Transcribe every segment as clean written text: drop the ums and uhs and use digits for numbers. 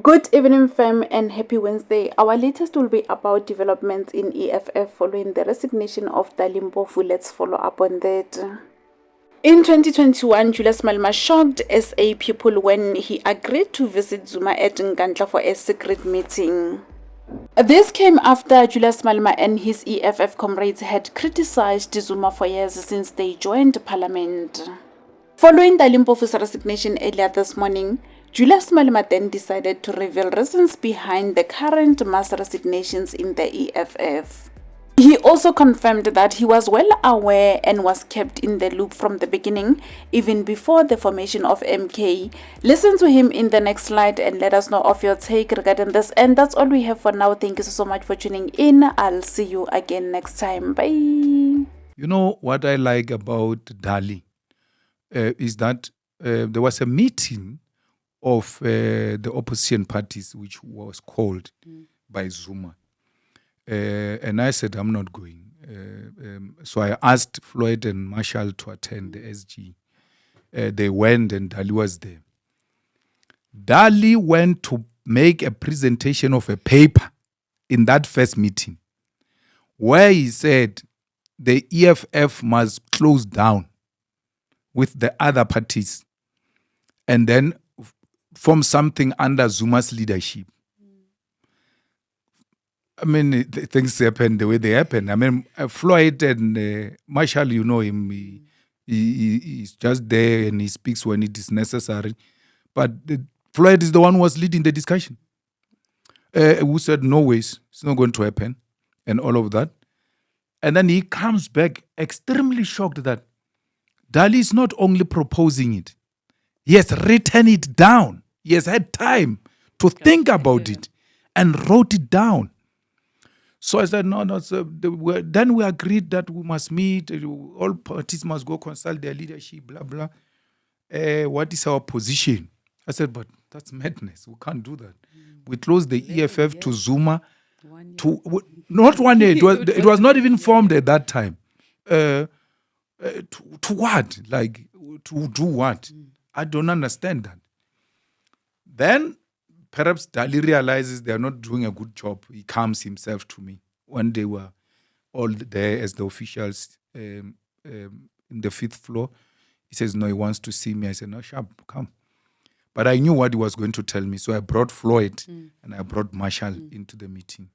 Good evening, fam, and happy Wednesday. Our latest will be about developments in EFF following the resignation of Dali Mpofu. Let's follow up on that. In 2021, Julius Malema shocked SA people when he agreed to visit Zuma at Nkandla for a secret meeting. This came after Julius Malema and his EFF comrades had criticized Zuma for years since they joined parliament. Following Dali Mpofu's resignation earlier this morning, Julius Malema then decided to reveal reasons behind the current mass resignations in the EFF. He also confirmed that he was well aware and was kept in the loop from the beginning, even before the formation of MK. Listen to him in the next slide and let us know of your take regarding this. And that's all we have for now. Thank you so much for tuning in. I'll see you again next time. Bye. You know what I like about Dali is that there was a meeting of the opposition parties which was called by Zuma. And I said, I'm not going. So I asked Floyd and Marshall to attend the SG. They went and Dali was there. Dali went to make a presentation of a paper in that first meeting where he said the EFF must close down with the other parties and then form something under Zuma's leadership. I mean, things happen the way they happen. I mean, Floyd and Marshall, you know him, he's just there and he speaks when it is necessary. But Floyd is the one who was leading the discussion. Who said, no ways, it's not going to happen, and all of that. And then he comes back extremely shocked that Dali is not only proposing it, he has written it down. He has had time to think about it and wrote it down. So I said, no. So then we agreed that we must meet, all parties must go consult their leadership, blah, blah. What is our position? I said, but that's madness. We can't do that. We closed the EFF to Zuma. Not 1 year. It was not even formed at that time. To what? Like, to do what? I don't understand that. Then perhaps Dali realizes they're not doing a good job. He comes himself to me when they were all there as the officials in the 5th floor. He says, no, he wants to see me. I said, no, sharp, come. But I knew what he was going to tell me. So I brought Floyd and I brought Marshall into the meeting.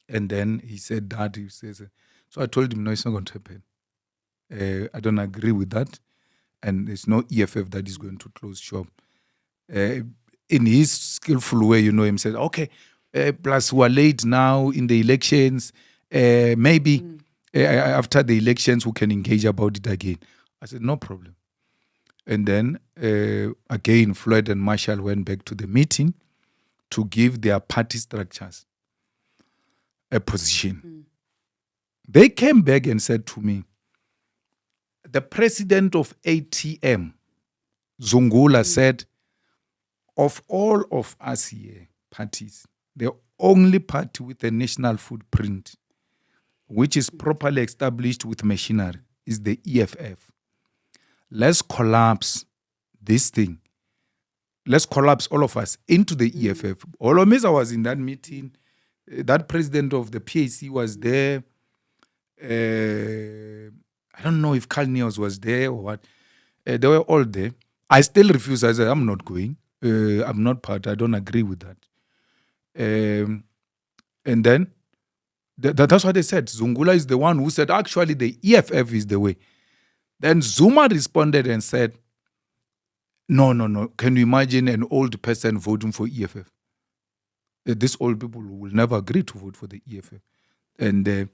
And then he said that. He says, so I told him, no, it's not going to happen. I don't agree with that. And there's no EFF that is going to close shop. In his skillful way, you know, him said, okay, plus we are late now in the elections. Maybe after the elections, we can engage about it again. I said, no problem. And then, again, Floyd and Marshall went back to the meeting to give their party structures a position. They came back and said to me, the president of ATM, Zungula, said, of all of us here, parties, the only party with a national footprint, which is properly established with machinery, is the EFF. Let's collapse this thing. Let's collapse all of us into the EFF. All of us, I was in that meeting. That president of the PAC was there. I don't know if Carl Neos was there or what. They were all there. I still refuse. I said, I'm not going. I'm not part. I don't agree with that. And then that's what they said. Zungula is the one who said, actually, the EFF is the way. Then Zuma responded and said, no. Can you imagine an old person voting for EFF? These old people will never agree to vote for the EFF. And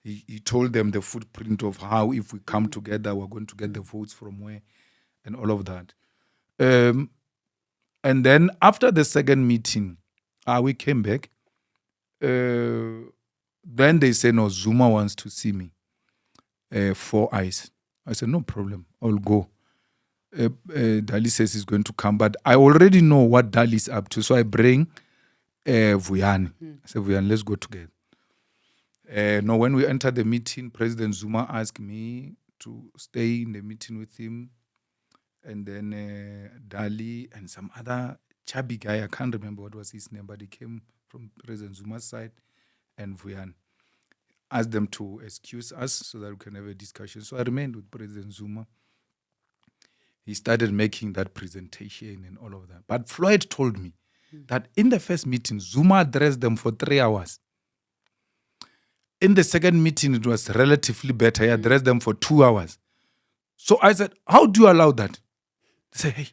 he told them the footprint of how if we come together, we're going to get the votes from where and all of that. And then after the second meeting, we came back. Then they said, no, Zuma wants to see me. 4 eyes. I said, no problem. I'll go. Dali says he's going to come. But I already know what Dali is up to. So I bring Vuyani. I said, Vuyani, let's go together. No, when we entered the meeting, President Zuma asked me to stay in the meeting with him. And then Dali and some other chubby guy. I can't remember what was his name, but he came from President Zuma's side, and Vuyan asked them to excuse us so that we can have a discussion. So I remained with President Zuma. He started making that presentation and all of that. But Floyd told me that in the first meeting, Zuma addressed them for 3 hours. In the second meeting, it was relatively better. He addressed them for 2 hours. So I said, how do you allow that? They say, hey,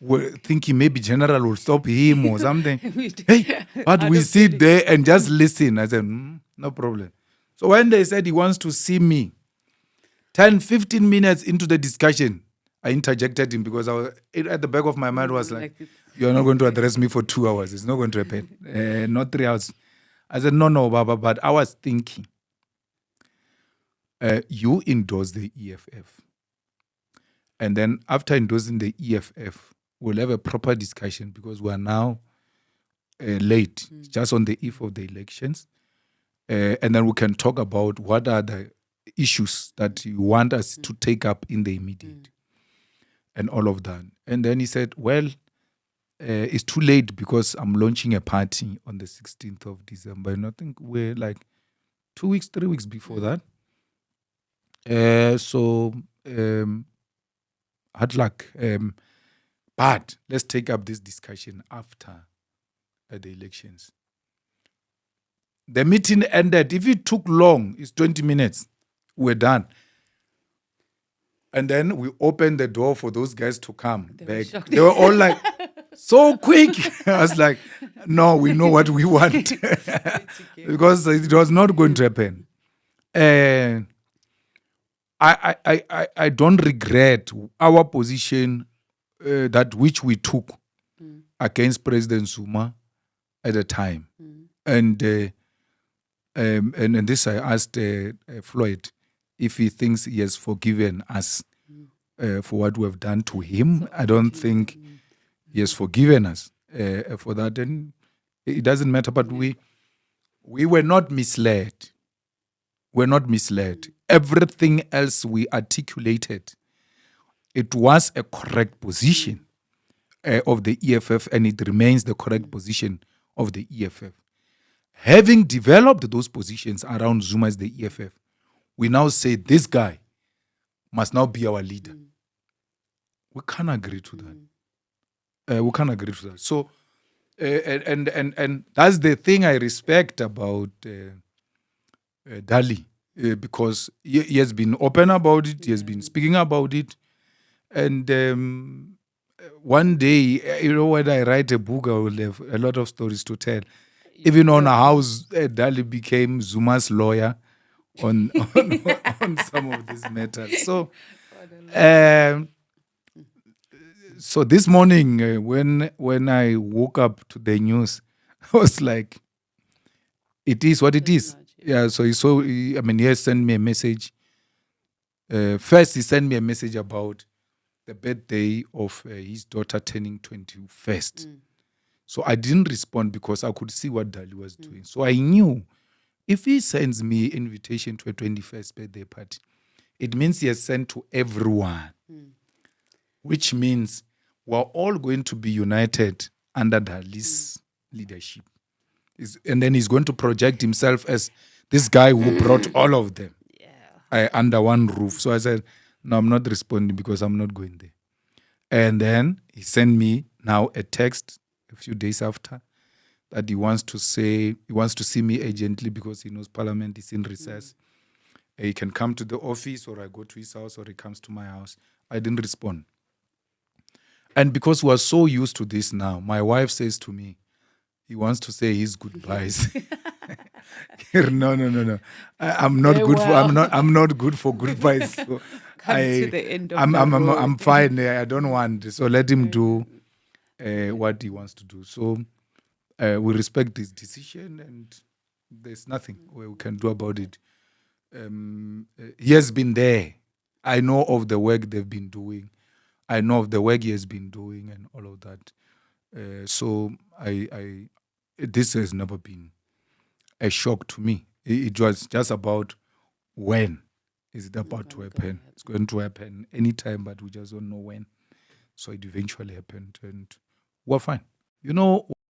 we're thinking maybe General will stop him or something. Hey, but we sit there and just listen. I said, no problem. So when they said he wants to see me, 10, 15 minutes into the discussion, I interjected him because at the back of my mind was like you're not going to address me for 2 hours. It's not going to happen. Not 3 hours. I said, no, Baba, but I was thinking, you endorse the EFF. And then after endorsing the EFF, we'll have a proper discussion because we are now late, just on the eve of the elections. And then we can talk about what are the issues that you want us to take up in the immediate and all of that. And then he said, well, it's too late because I'm launching a party on the 16th of December. And I think we're like 2 weeks, 3 weeks before that. Hard luck. But let's take up this discussion after the elections. The meeting ended. If it took long, it's 20 minutes. We're done. And then we opened the door for those guys to come back. They were all like, so quick. I was like, no, we know what we want. Because it was not going to happen. And I don't regret our position that which we took against President Zuma at the time. And this I asked Floyd if he thinks he has forgiven us for what we have done to him. I don't think he has forgiven us for that. And it doesn't matter, but we were not misled. We're not misled. Everything else we articulated, it was a correct position of the EFF, and it remains the correct position of the EFF. Having developed those positions around Zuma as the EFF, we now say this guy must now be our leader. We can't agree to that. We can't agree to that. So, and that's the thing I respect about Dali, because he has been open about it. He has been speaking about it. And one day, when I write a book, I will have a lot of stories to tell. Even on how Dali became Zuma's lawyer on some of these matters. So this morning, when I woke up to the news, I was like, it is what it is. Yeah, so he has sent me a message. First, he sent me a message about the birthday of his daughter turning 21st. So I didn't respond because I could see what Dali was doing. So I knew if he sends me invitation to a 21st birthday party, it means he has sent to everyone, which means we're all going to be united under Dali's leadership. And then he's going to project himself as this guy who brought all of them under one roof. So I said, no, I'm not responding because I'm not going there. And then he sent me now a text a few days after that he wants to see me urgently because he knows Parliament is in recess. He can come to the office, or I go to his house, or he comes to my house. I didn't respond. And because we are so used to this now, my wife says to me, he wants to say his goodbyes. No. I'm not good for. I'm not good for goodbyes. So to the end of I'm fine. I don't want. So let him do what he wants to do. So we respect his decision, and there's nothing we can do about it. He has been there. I know of the work they've been doing. I know of the work he has been doing and all of that. So this has never been a shock to me. It was just about when is it about to happen. It's going to happen anytime, but we just don't know when. So it eventually happened, and we're fine. You know,